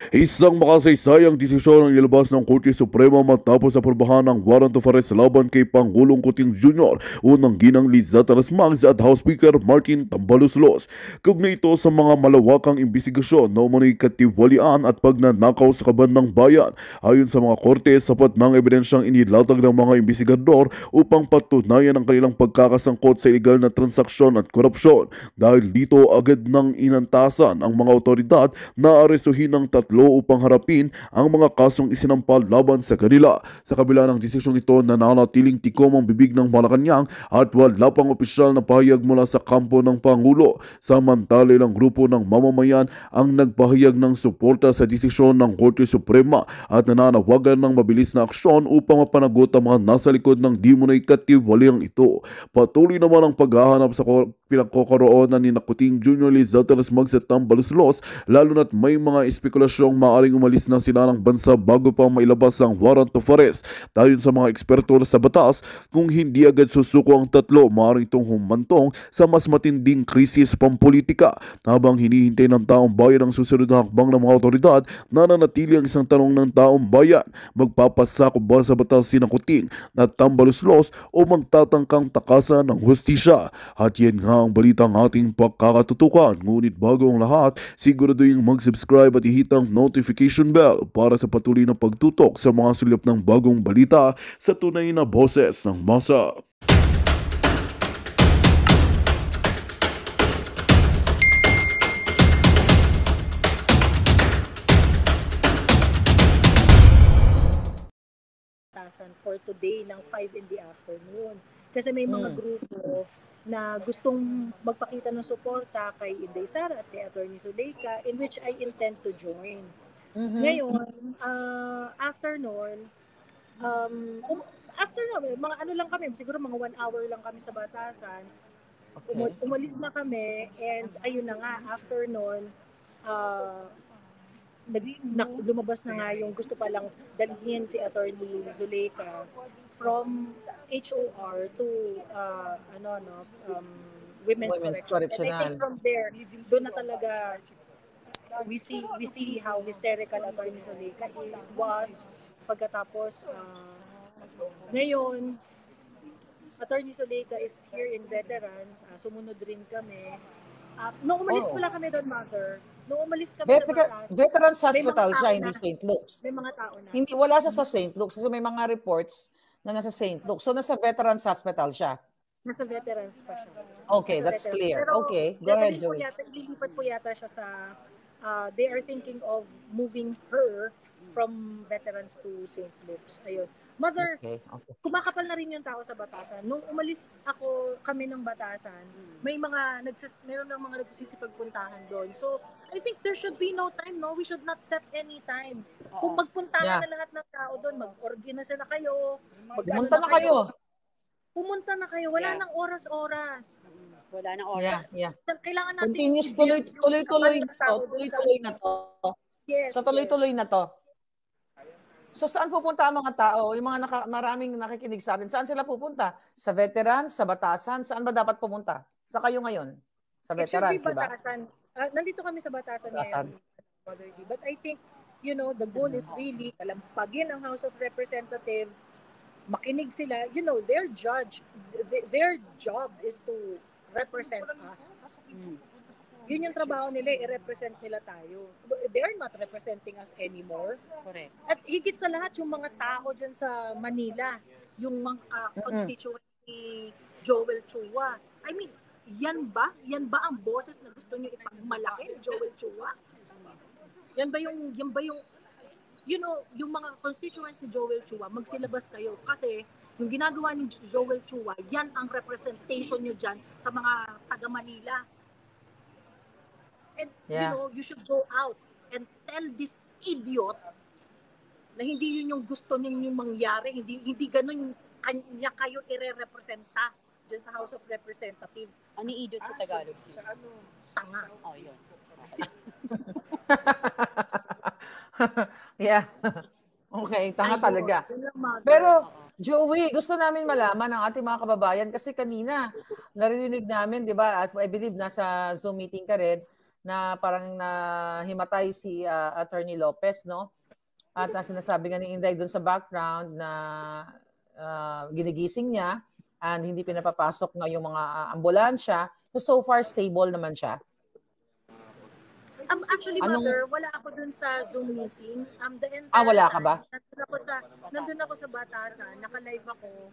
Isang makasaysayang desisyon ang nilabas ng Korte Suprema matapos aprobahan ng warrant of arrest laban kay Pangulong Kuting Jr., unang ginang Liza Tarasmags at House Speaker Martin Tambaluslos. Kaugnay ito sa mga malawakang imbestigasyon na umano'y katiwalian at pagnanakaw sa kaban ng bayan. Ayon sa mga korte, sapat ng ebidensyang inilatag ng mga imbestigador upang patunayan ang kanilang pagkakasangkot sa ilegal na transaksyon at korupsyon. Dahil dito agad nang inantasan ang mga otoridad na arestuhin ng tatlo upang harapin ang mga kasong isinampal laban sa kanila. Sa kabila ng desisyong ito, nananatiling tikom ang bibig ng Malacanang at wala pang opisyal na pahayag mula sa kampo ng Pangulo. Samantala, ilang grupo ng mamamayan ang nagpahayag ng suporta sa desisyon ng Korte Suprema at nananawagan ng mabilis na aksyon upang mapanagot ang mga nasa likod ng di mo'y katiwaliang ito. Patuloy naman ang paghahanap sa pinagkakaroon ni Kuting Jr. Liza Tarasmags at Tambaluslos, lalo na't may mga espekulasyong maaaring umalis na sila ng bansa bago pa mailabas ang warrant of arrest. Tayon sa mga eksperto sa batas, kung hindi agad susuko ang tatlo, maaaring itong humantong sa mas matinding krisis pampolitika. Habang hinihintay ng taong bayan ang susunod na hakbang ng mga otoridad, nananatili ang isang tanong ng taong bayan: magpapasako ba sa batas si Kuting at Tambaluslos o magtatangkang takasan ng hustisya? At yan nga ang balitang ating pagkakatutukan. Ngunit bago ang lahat, siguraduhin mag-subscribe at ihit ang notification bell para sa patuloy na pagtutok sa mga sulap ng bagong balita sa tunay na boses ng masa. For today ng 5 in the afternoon. Kasi may mga grupo na gustong magpakita ng suporta kay Inday Sara at kay Attorney Zuleika, in which I intend to join. Ngayon, after nun, mga ano lang kami, siguro mga 1 hour lang kami sa batasan. Okay. Umalis na kami, and ayun na nga, after nun, lumabas na nga yung gusto palang dalhin si Attorney Zuleika from HOR to Women's Correctional. And I think from there, doon na talaga we see how hysterical Attorney Zuleika was. Pagkatapos ngayon, Attorney Zuleika is here in veterans, sumunod rin kami. Nung umalis pala kami doon, Mother, nung umalis kami sa Batas, Veterans Hospital siya, hindi St. Luke's. May mga tao na. Hindi, wala siya sa St. Luke's. Kasi may mga reports na nasa St. Luke's. So, nasa Veterans Hospital siya. Nasa Veterans pa siya. Okay, that's clear. Pero, okay, go ahead, Joey. Ililipat po yata siya sa, they are thinking of moving her from Veterans to St. Luke's. Ayun. Mother, okay. Kumakapal na rin yung tao sa Batasan. Nung umalis kami ng Batasan, meron ng mga nagsisipagpuntahan doon. So, I think there should be no time, no? We should not set any time. Kung magpuntahan na lahat ng tao doon, mag-organize na kayo. Pumunta na kayo. Pumunta na kayo. Wala nang oras-oras. Wala nang oras. Yeah. Kailangan natin continuous, tuloy-tuloy na to. Yes. So, tuloy-tuloy na to. So saan pupunta ang mga tao? Yung mga maraming nakikinig sa atin, saan sila pupunta? Sa veterans, sa Batasan? Saan ba dapat pumunta? Sa kayo ngayon? Sa veterans, diba? Batasan. Nandito kami sa Batasan ngayon. But I think, the goal is really talampagin ang House of Representatives, makinig sila. Their job is to represent us. Yun yung trabaho nila, i-represent nila tayo. They are not representing us anymore. Correct. At higit sa lahat, yung mga tao dyan sa Manila, yung mga constituents ni Joel Chua. I mean, yan ba ang boses na gusto nyo ipagmalaki ni Joel Chua? Yan ba yung yung mga constituents ni Joel Chua, magsilabas kayo. Kasi yung ginagawa ni Joel Chua, yan ang representation nyo dyan sa mga taga Manila. And, you should go out and tell this idiot na hindi yun yung gusto ninyong mangyari. Hindi ganun kanya kayo i-representa dyan sa House of Representatives. Ano idiot sa Tagalog? Sa tanga. Oh, yun. Yeah. Okay, tanga talaga. Pero, Joey, gusto namin malaman ng ating mga kababayan kasi kanina narinig namin, di ba, I believe nasa Zoom meeting ka rin, na parang nahimatay si Attorney Lopez, no? At sinasabi nga ni Inday doon sa background na ginigising niya and hindi pinapapasok nga yung mga ambulansya. So far, stable naman siya. Actually, Mother, wala ako dun sa Zoom meeting. The entire wala ka ba? Nandun ako sa Batasan, naka-live ako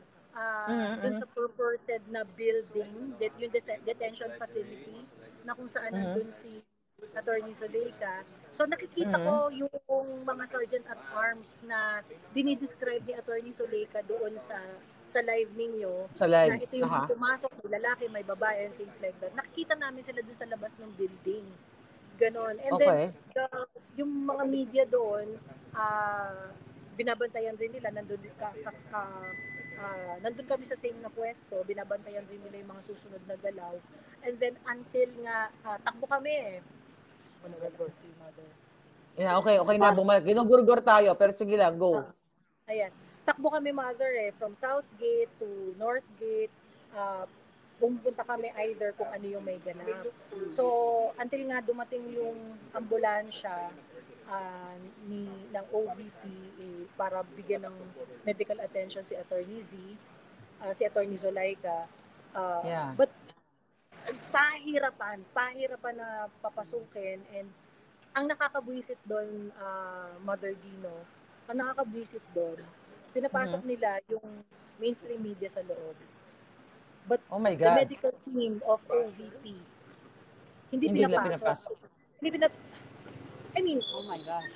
dun sa purported na building, yung detention facility, na kung saan nandun si Attorney Zuleika. So nakikita ko yung mga sergeant at arms na dinidescribe ni Attorney Zuleika doon sa live ninyo. Sa live. Na ito yung pumasok, may lalaki, may babae, and things like that. Nakikita namin sila doon sa labas ng building. Ganon. And then, yung mga media doon, binabantayan rin nila, nandun kami sa same na pwesto, binabantayan rin nila yung mga susunod na galaw. And then, until nga, takbo kami si Mother. Yeah, okay na, bumalik. Ginugurgur tayo, pero sige lang, go. Ayan. Takbo kami, Mother, from South Gate to North Gate, pumunta kami either kung ano yung may ganap. So, until nga dumating yung ambulansya ng OVP para bigyan ng medical attention si Attorney Z, si Attorney Zuleika. But pahirapan na papasukin, and ang nakakabwisit doon, Mother Dino, ang nakakabwisit doon, pinapasok nila yung mainstream media sa loob. But oh my God, the medical team of OVP, hindi pinapasok. I mean, oh my God.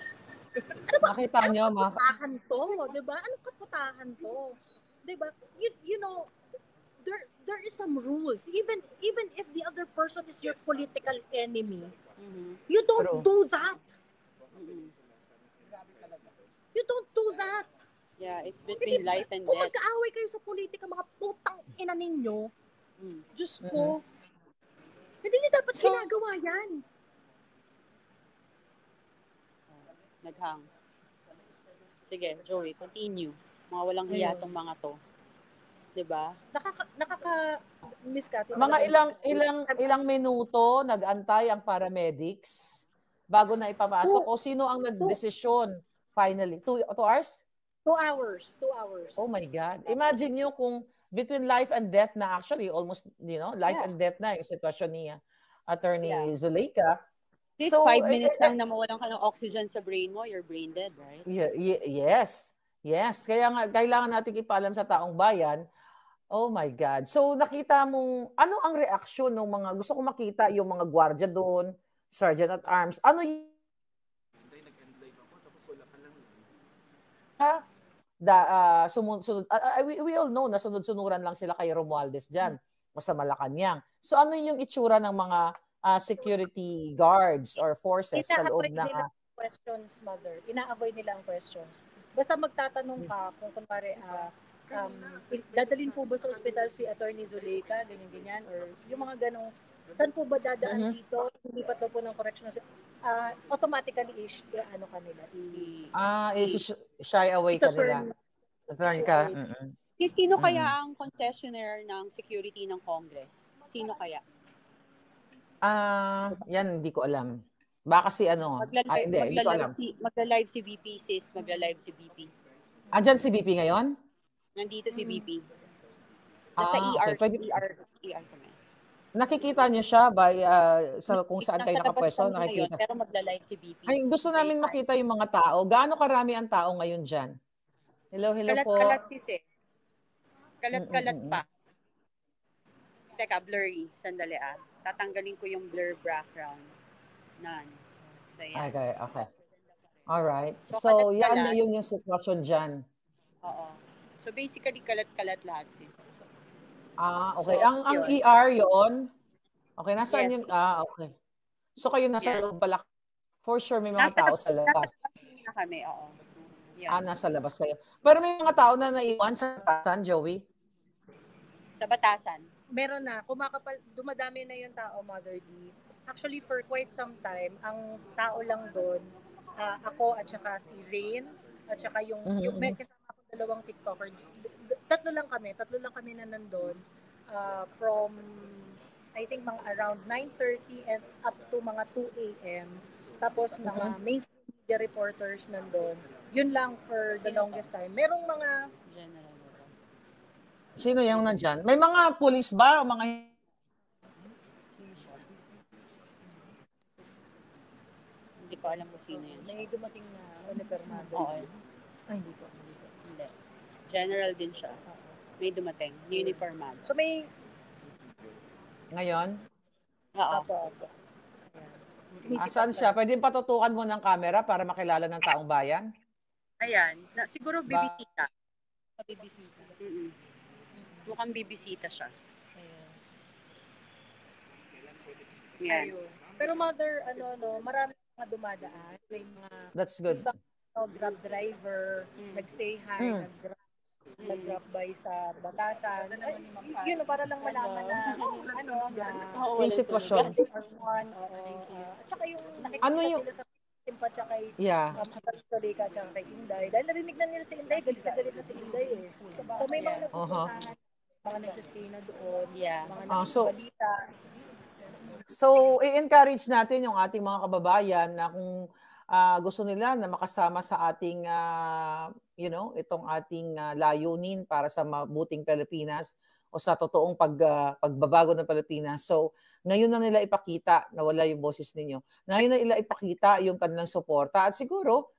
Ano ba? Nakita nyo, kaputahan to, diba? Anong kaputahan to? Diba? You know, there is some rules. Even if the other person is your political enemy, you don't do that. You don't do that. Yeah, it's between life and death. Kung magkaaway kayo sa politika, mga putang ina ninyo, Diyos ko, hindi nyo dapat ginagawa yan. Naghang. Sige, Joey, continue. Mga walang hiya tong mga to. Diba? Miss Cathy. Mga ilang minuto nag-antay ang paramedics bago na ipapasok, o sino ang nagdesisyon finally? 2 hours? 2 hours. Oh my God. Imagine nyo kung between life and death na, actually almost, life and death na yung sitwasyon ni Attorney Zuleika. This 5 minutes lang na mawalan ka ng oxygen sa brain mo, you're brain dead, right? Yes. Kaya nga, kailangan natin ipaalam sa taong bayan. Oh my God. So nakita mong, ano ang reaksyon ng mga, gusto ko makita yung mga gwardiya doon, sergeant at arms. Ano yung we all know na sunod-sunuran lang sila kay Romualdez dyan o sa Malacanang. So ano yung itsura ng mga security guards or forces sa loob ng questions, Mother? Ina-avoid nila ang questions. Basta magtatanong ka kung kunwari dadalhin po ba sa ospital si Attorney Zuleika, ganyan, or yung mga ganong, saan po ba dadaan dito? Hindi pa po ng correctional, automatically kanila. Shy away ka nila. Turn ka. Sino kaya ang concessionaire ng security ng Congress? Sino kaya? Yan, hindi ko alam. Baka si hindi ko alam. Magla-live si VP, sis. Magla-live si VP. Andyan si VP ngayon? Nandito si VP. Nasa ER kami. Nakikita niyo siya sa kung saan kayo nakapwesto? Nakikita. Pero magla-live si VP. Ay, gusto namin makita yung mga tao. Gaano karami ang tao ngayon dyan? Hello po. Kalat-kalat sis eh. Kalat-kalat pa. Teka, blurry. Sandali Tatanggalin ko yung blur background. None. So, yeah. Okay. Alright. So yan yung sitwasyon dyan. Oo. So basically, kalat-kalat lahat, sis. Okay. So, ang ER yon. Okay, nasaan yung... okay. So kayo nasa loob pala. For sure, may mga tao sa labas. Nasa kami, oo. Yeah. Nasa labas kayo. Pero may mga tao na naiwan sa Batasan, Joey? Sa Batasan? Meron na. Dumadami na yung tao, Mother D. Actually, for quite some time, ang tao lang doon, ako at saka si Rain, at saka yung may kasama ko 2 TikToker. Tatlo lang kami na nandun from I think mga around 9:30 and up to mga 2 a.m. Tapos mga mainstream media reporters nandun. Yun lang for the longest time. Merong mga... General. Sino yung nandyan? May mga police ba o mga... Hindi ko alam kung sino yan. May dumating na uniformado. Oo. Ay, hindi ko. Hindi. General din siya. May dumating. Uniformado. So may... Ngayon? Oo. Apo. Saan siya? Pwede patutukan mo ng camera para makilala ng taong bayan? Ayan. Siguro bibisita. Bibisita. Mukhang bibisita siya. Yan. Pero mother, marami mga dumadaan. May mga... That's good. Grab driver, nag-say hi, nag-drop by sa batasan. Yun, para lang malaman na, yung sitwasyon. At saka yung nakikita sila sa Simpa tsaka kay Solika tsaka kay Inday. Dahil narinig na nila si Inday, galit na si Inday eh. So may mga napupuntahan, mga nagsistay na doon, mga nagbabalita. So, i-encourage natin yung ating mga kababayan na kung gusto nila na makasama sa ating, itong ating layunin para sa mabuting Pilipinas o sa totoong pagbabago ng Pilipinas. So, ngayon na nila ipakita na wala yung boses ninyo. Ngayon na nila ipakita yung kanilang suporta. At siguro,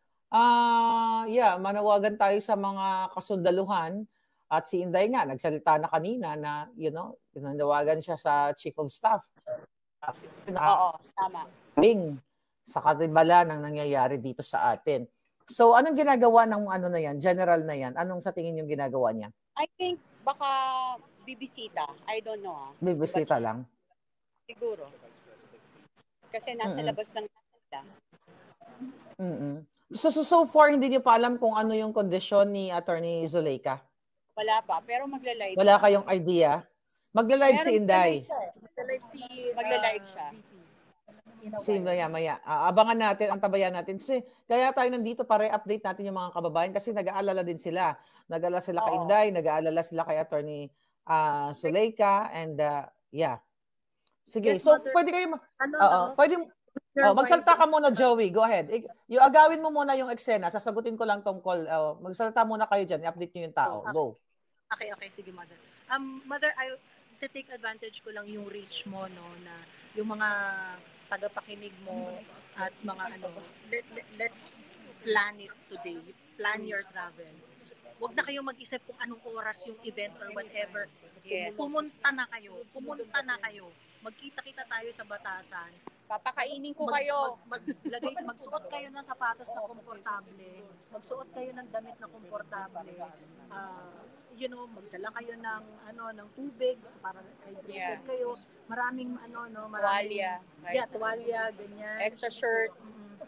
manawagan tayo sa mga kasundaluhan. At si Inday nga, nagsalita na kanina na, nanawagan siya sa Chief of Staff. Oo, tama. Sa katibala ng nangyayari dito sa atin. So, anong ginagawa ng general na yan? Anong sa tingin yung ginagawa niya? I think baka bibisita. I don't know. Bibisita lang? Siguro. Kasi nasa labas lang nila. So far, hindi niyo pa alam kung ano yung kondisyon ni Attorney Zuleika? Wala pa, pero magla-live. Wala kayong idea? Magla-live si Inday. Magla-live siya. Maya. Abangan natin, antabayan natin. Kasi kaya tayo nandito para i-update natin yung mga kababayan kasi nag-aalala din sila. Nag-aalala sila kay Inday, nag-aalala sila kay Attorney Zuleika, and Sige, so pwede kayo magsalta ka muna, Joey. Go ahead. Agawin mo muna yung eksena. Sasagutin ko lang tong call. Magsalta muna kayo dyan. I-update nyo yung tao. Go. Okay. Sige, Mother. Mother, I'll take advantage ko lang yung reach mo, no, na yung mga tagapakinig mo at mga let's plan it today. Plan your travel. Huwag na kayong mag-isip kung anong oras yung event or whatever. Yes. Pumunta na kayo. Magkita-kita tayo sa batasan. Papakainin ko kayo. Magsuot kayo ng sapatos na komportable. Magsuot kayo ng damit na komportable. Magdala kayo ng tubig so para hydrated kayo. Maraming tuwalya, ganyan. Extra shirt.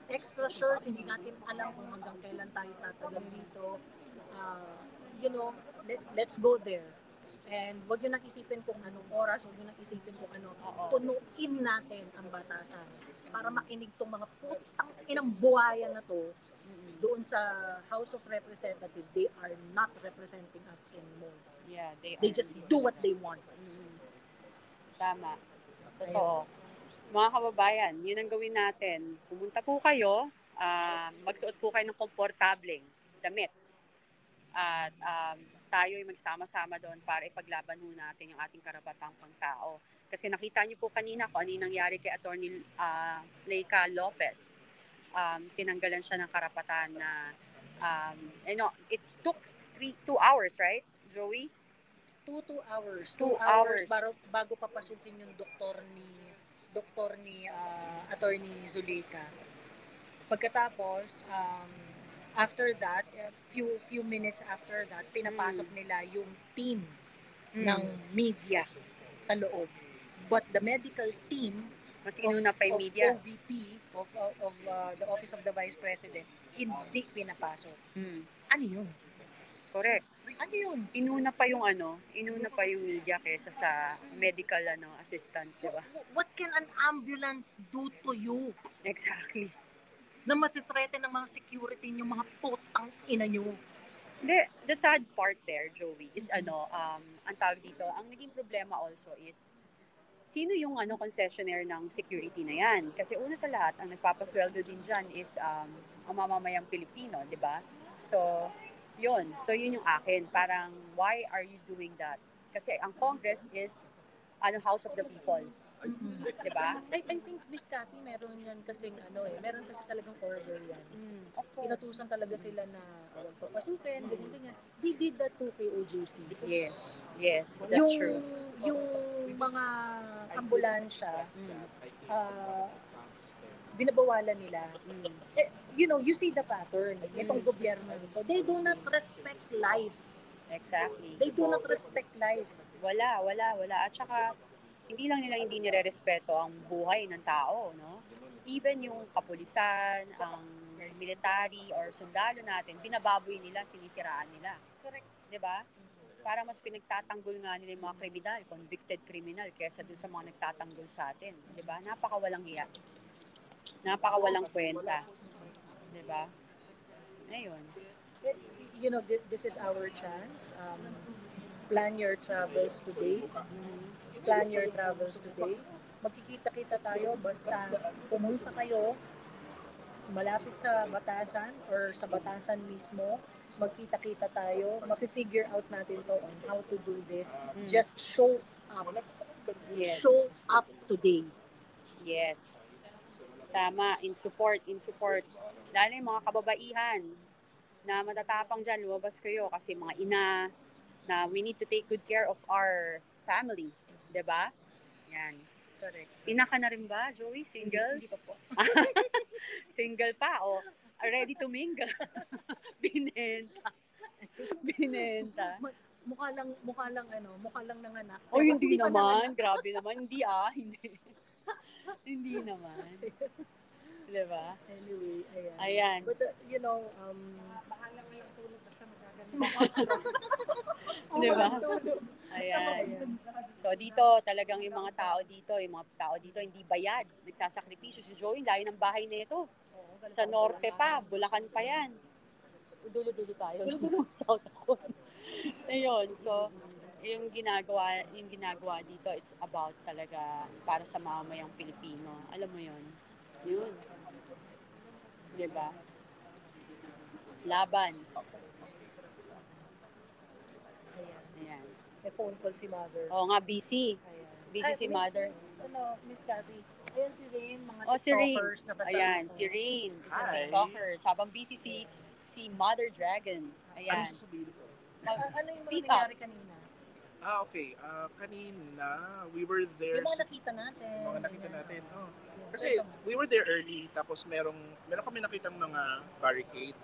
Extra shirt, hindi natin alam kung hanggang kailan tayo tatagal dito. Let's go there. And wag nyo nang isipin kung anong oras, wag nyo nang isipin kung ano. Punuin natin ang batasan para makinig tong mga putang inang buhayan na to doon sa House of Representatives. They are not representing us anymore. Yeah, they just do what they want. Tama. Totoo. Mga kababayan, yun ang gawin natin. Pumunta po kayo, magsuot po kayo ng komportableng damit. At tayo ay magsama-sama doon para ipaglaban ho natin yung ating karapatang pangtao. Kasi nakita niyo po kanina kung ano nangyari kay Attorney Leica Lopez. Tinanggalan siya ng karapatan na it took 2 hours, right, Joey? 2 hours. 2 hours bago papasukin yung doktor ni Attorney Zuleika. Pagkatapos, after that, few minutes after that, pinapasok nila yung team ng media sa loob. But the medical team mas inuna pa yung media. OVP of the Office of the Vice President, hindi pinapasok. Ano yun? Correct. Ano yun? Inuna pa yung media kaysa sa medical assistant, di ba? What can an ambulance do to you? Exactly. Na matithreaten ng mga security yung mga putang ina nyo. The sad part there, Joey, is ang tawag dito, ang naging problema also is sino yung concessionaire ng security na yan? Kasi una sa lahat, ang nagpapasweldo din dyan is ang mamamayang Pilipino, di ba? So, yun. So, yun yung akin. Parang, why are you doing that? Kasi ang Congress is House of the People. Diba? I think Miss Cathy, meron yan kasing meron kasi talagang order yan. Of course. Inutusan talaga sila na huwag papasukin, ganyan. They did that to KOJC. Yes, that's true. Yung mga ambulansya, binabawalan nila. You see the pattern. Itong gobyerno nito, they do not respect life. Exactly. They do not respect life. Wala. At saka, hindi lang nila hindi nirerespeto ang buhay ng tao, no? Even yung kapulisan, ang military or sundalo natin, binababoy nila, sinisiraan nila. Correct. 'Di ba? Para mas pinagtatanggol nga nila yung mga kriminal, convicted criminal, kaysa dun sa mga nagtatanggol sa atin. 'Di ba? Napakawalang hiya. Napakawalang kwenta. 'Di ba? Ayun. This is our chance. Plan your travels today. Plan your travels today. Magkikita-kita tayo basta pumunta kayo malapit sa Batasan or sa Batasan mismo. Magkita-kita tayo. Mafi-figure out natin to on how to do this. Just show up. Yes. Show up today. Yes. Tama. In support. Lalo yung mga kababaihan na matatapang dyan, lumabas kayo kasi mga ina na we need to take good care of our family. Diba? Yan. Correct. Ina ka na rin ba, Joey? Single? Hindi pa po. Single pa, ready to mingle. Binenta. Mukha lang nanganak. Hindi naman. Grabe naman. Hindi. Hindi naman. Diba? Anyway, Ayan. But, bahala mo yung tulog basta magaganda. Diba? Ayan. So, dito, talagang yung mga tao dito, hindi bayad. Nagsasakripisyo. Si Joey, layo ng bahay nito. Sa norte pa, Bulacan pa yan. Dulo-dulo tayo. South ako. Ayun. So, yung ginagawa dito, it's about talaga para sa mamamayang Pilipino. Alam mo yun? Yun. Diba? Laban. Ayan. May phone call si Mother. Oo nga, busy. Ayan. Busy si Mother. Miss Cathy. Ayan si Rain, mga Si Rain. TikTokers na kasama Ayan, ko. si Rain. Isang Hi. TikTokers. Habang busy si Mother Dragon. Ayan. Ano sasabihin ko? Ano yung mga Speak up. nangyari kanina? Okay. Kanina, we were there. Yung mga nakita natin. Oh. Kasi we were there early, tapos meron kami nakitang mga barricade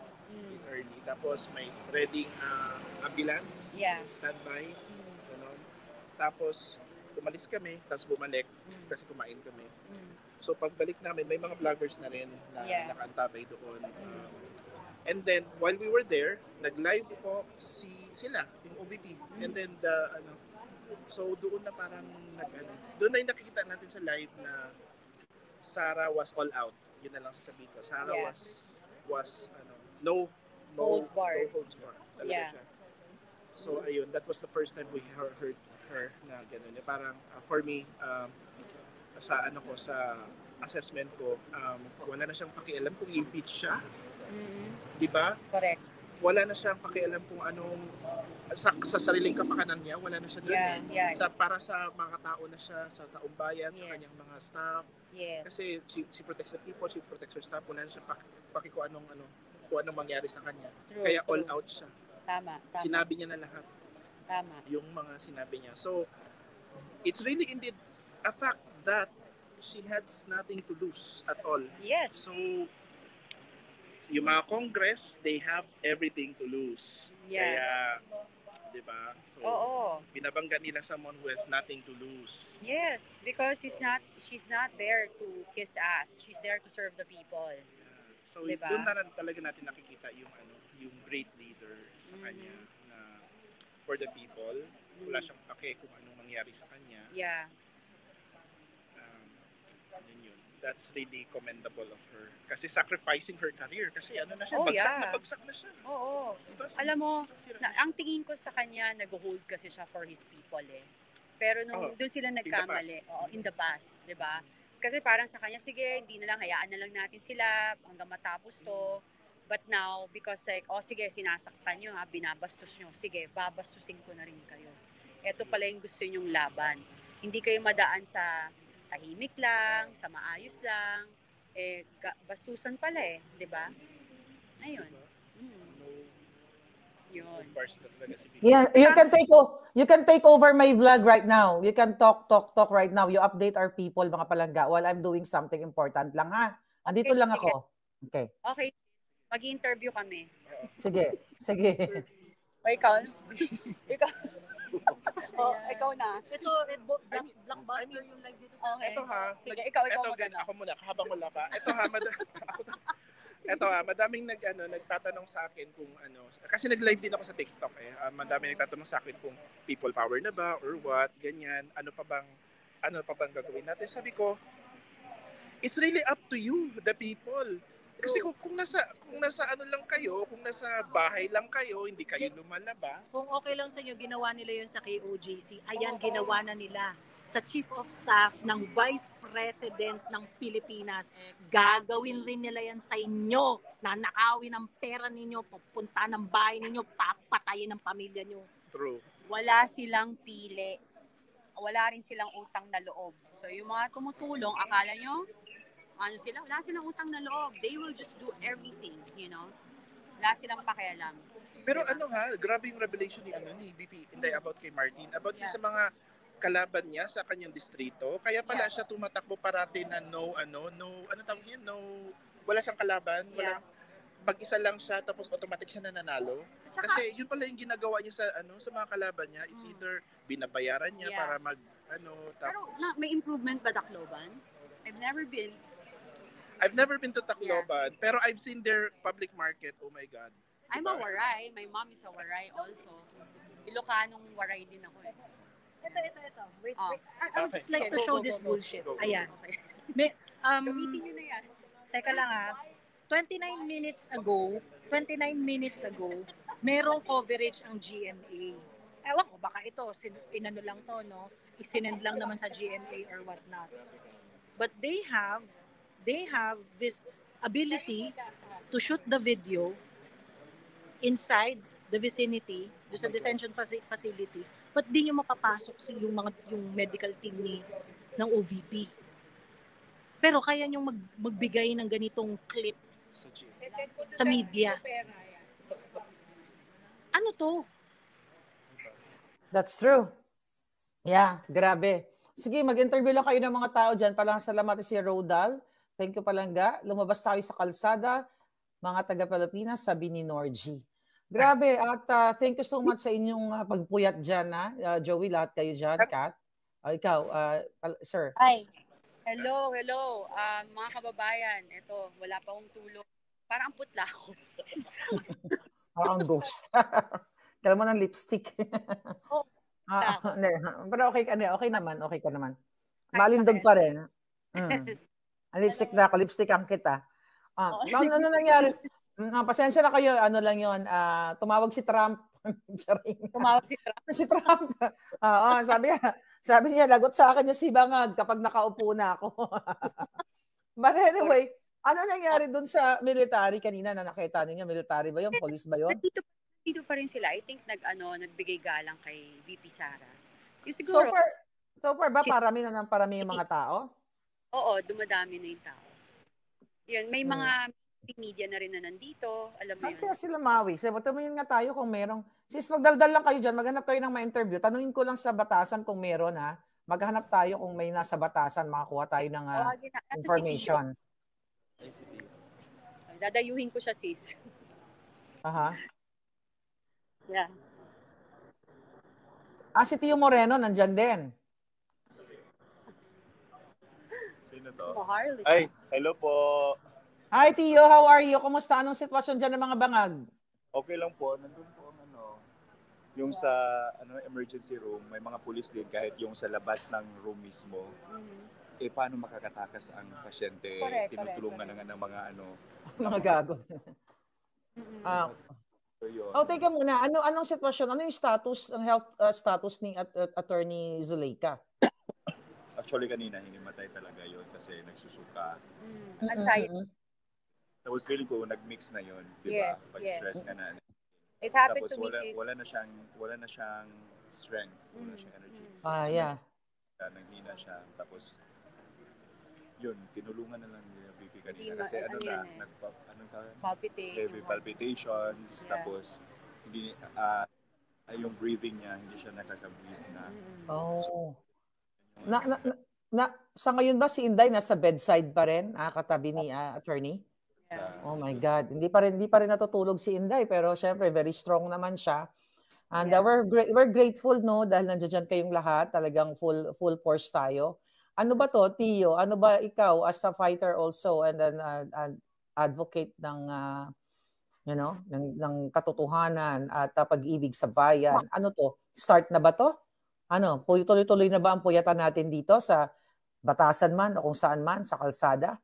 early. Tapos may ready ambulance, Yeah. standby. Ganon. Tapos umalis kami, tapos bumalik kasi kumain kami. So pagbalik namin, may mga vloggers na rin na nakaantabay doon. And then while we were there, nag-live po sila, yung OVP. And then so doon na parang doon na yung nakikita natin sa live na Sarah was all out. Yun na lang sasabihin ko. Sarah was no Holds barred. Talaga siya. So ayun, that was the first time we heard her na gano'n. Parang for me, sa assessment ko, wala na siyang pakialam kung impeach siya. Di ba? Correct. Wala na siyang pakialam kung anong sa sariling kapakanan niya, wala na siya doon. Para sa mga tao na siya, sa taong bayan, sa kanyang mga staff. Yes. Kasi she protects the people, she protects her staff, wala na siya kung anong mangyari sa kanya. Kaya all out siya. Tama. Sinabi niya na lahat. Tama. Yung mga sinabi niya. So, it's really indeed a fact that she has nothing to lose at all. Yes. So, yung mga Congress, they have everything to lose. Yeah. Kaya, di ba? So, binabangga nila someone who has nothing to lose. Yes, because she's not there to kiss ass. She's there to serve the people. So, diba? doon na talaga natin nakikita yung great leader sa kanya na for the people. Wala siyang pake kung anong mangyari sa kanya. Yeah. Yun. That's really commendable of her. Kasi sacrificing her career. Kasi na siya, bagsak na siya. Oo. Diba? Alam mo, ang tingin ko sa kanya, nag-hold kasi siya for his people eh. Pero nung doon sila nagkamali, in the past, 'di ba? Kasi parang sa kanya, sige, hindi na lang, hayaan na lang natin sila hanggang matapos to. But now, because like, sige, sinasaktan nyo ha, binabastos nyo, sige, babastusin ko na rin kayo. Ito pala yung gusto nyong laban. Hindi kayo madaan sa tahimik lang, sa maayos lang, bastusan pala di ba? Ayun. Yun. Yeah, you can take over my vlog right now. You can talk right now. You update our people, mga palangga, while I'm doing something important lang, ha? Andito lang ako. Okay. Okay. Mag-interview kami. Sige. O, ikaw? Ikaw na. Ito, blockbuster yung live dito sa Okay. Ito ha. Sige, ikaw Ako muna, habang wala pa. Ito ha, madaming nagtatanong sa akin kung kasi nag-live din ako sa TikTok madaming nagtatanong sa akin kung people power na ba or what, ganyan. Ano pa bang gagawin natin? Sabi ko, it's really up to you, the people. Kasi kung nasa lang kayo, kung nasa bahay lang kayo, hindi kayo lumalabas. Kung okay lang sa inyo, ginawa nila yun sa KOJC. Ayan, ginawa na nila sa Chief of Staff ng Vice President ng Pilipinas. Gagawin rin nila yan sa inyo. Nanakawin ang pera ninyo, pupunta ng bahay ninyo, papatayin ng pamilya nyo. True. Wala silang pili. Wala rin silang utang na loob. So yung mga tumutulong, akala nyo, wala silang utang na loob. They will just do everything, Wala silang pakialam. Pero grabe yung revelation ni BP Inday about kay Martin, about sa mga kalaban niya sa kanyang distrito. Kaya pala siya tumatakbo parati na wala siyang kalaban, mag-isa lang siya tapos automatic siya nananalo. Kasi yun pala yung ginagawa niya sa mga kalaban niya. It's either binabayaran niya para Pero may improvement ba Tacloban? I've never been to Tacloban, pero I've seen their public market. Oh my God. I'm a Waray. My mom is a Waray also. Ilocanong Waray din ako Ito. Wait. I would just like to show this bullshit. Ayan. Gamitin nyo na yan. Teka lang 29 minutes ago, merong coverage ang GMA. Ewan ko, baka ito, inano lang to, no? Isinend lang naman sa GMA or whatnot. But they have this ability to shoot the video inside the vicinity, do sa detention facility, but di nyo mapapasok yung medical team ng OVP. Pero kaya nyo magbigay ng ganitong clip sa media. Ano to? That's true. Yeah, grabe. Sige, mag-interview lang kayo ng mga tao dyan. Palang salamat si Rodal. Thank you, Palangga. Lumabas tayo sa kalsada, mga taga-Pilipinas, sabi ni Norgie. Grabe, at thank you so much sa inyong pagpuyat dyan, Joey, lahat kayo dyan, Kat. Ikaw, sir. Hi. Hello. Mga kababayan, ito, wala pa akong tulog. Parang putla ako. Parang ghost. Kala mo ng lipstick. Pero okay naman. Malindog pa rin. Lipstick na ako, lipstick ang kita. Ano nangyari? Pasensya na kayo, lang yun. Tumawag si Trump. Si Trump. Sabi niya, lagot sa akin niya si Bangag kapag nakaupo na ako. But anyway, ano nangyari dun sa military kanina na nakita ninyo? Military ba yun? Police ba yun? Dito pa rin sila. I think nagbigay galang kay VP Sara. Siguro, so far ba parami yung mga tao? Oo, dumadami na yung tao. Yun, may mga media na rin na nandito. Alam mo saan yun. kaya sila mawi? Tumingin nga tayo kung merong. Sis, magdaldal lang kayo dyan. Maghanap kayo ng ma-interview. Tanungin ko lang sa batasan kung meron Maghanap tayo kung may nasa batasan. Makakuha tayo ng information. Dadayuhin ko siya, sis. Aha. Yeah. Si Tio Moreno nandyan din. Sino to? Harley. Ay, hello po. Hi Tio, how are you? Kumusta? Anong sitwasyon dyan ng mga bangag? Okay lang po. Nandun po yung sa emergency room, may mga pulis din kahit yung sa labas ng room mismo. Mm-hmm. Paano makakatakas ang pasyente? Tinutulungan na nga ng mga mga gago. yun. Oh, teka muna. Anong sitwasyon? Ano yung status, ang health status ni Attorney Zuleika? Actually, kanina, hinimatay talaga yun kasi nagsusuka. Anxiety. Tapos feeling ko, nag-mix na yun, di ba? Yes, Pag-stress ka na. It happened Tapos to Mrs. wala na siyang strength, wala na siyang energy. Yeah. Nanghina siya. Tapos, yun, tinulungan na lang yung pipi kanina. Hindi Kasi ano yan heavy palpitations, tapos, hindi, yung breathing niya, hindi siya nakaka-breathe na. Oh. Sa ngayon ba si Inday nasa bedside pa rin, katabi ni attorney? Yeah. Oh my God, hindi pa rin natutulog si Inday, pero syempre very strong naman siya. And we're grateful, no, dahil nandiyan kayong lahat, talagang full force tayo. Ano ba to, Tio? Ano ba ikaw as a fighter also and an advocate ng ng katotohanan at pag-ibig sa bayan? Ano to? Start na ba to? Ano, tuloy-tuloy na ba ang puyatan natin dito sa batasan man o kung saan man, sa kalsada?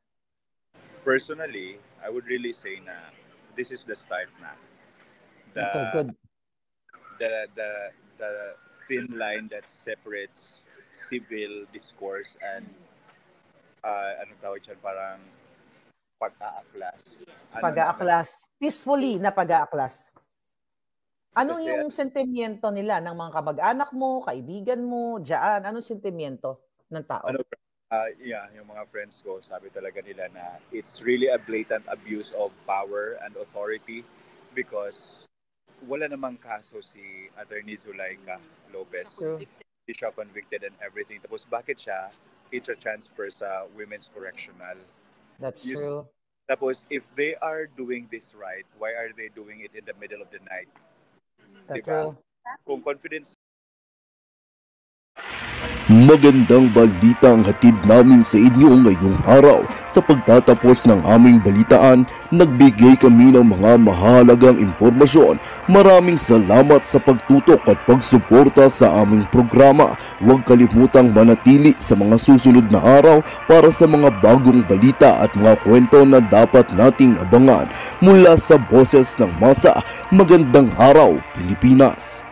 Personally, I would really say na this is the start na. Okay, good. The thin line that separates civil discourse and anong tawag dyan, parang pag-aaklas. Pag-aaklas. Peacefully na pag-aaklas. Anong yung sentimiento nila ng mga kamag-anak mo, kaibigan mo, diyan? Anong sentimiento ng tao? Yung mga friends ko, sabi talaga nila na it's really a blatant abuse of power and authority because wala namang kaso si Attorney Zuleika Lopez. Hindi siya convicted and everything. Tapos bakit siya i-transfer sa Women's Correctional? That's true. Tapos if they are doing this right, why are they doing it in the middle of the night? That's diba? true. Kung confidence. Magandang balita ang hatid namin sa inyo ngayong araw. Sa pagtatapos ng aming balitaan, nagbigay kami ng mga mahalagang impormasyon. Maraming salamat sa pagtutok at pagsuporta sa aming programa. Huwag kalimutang manatili sa mga susunod na araw para sa mga bagong balita at mga kwento na dapat nating abangan. Mula sa Boses ng Masa, magandang araw, Pilipinas!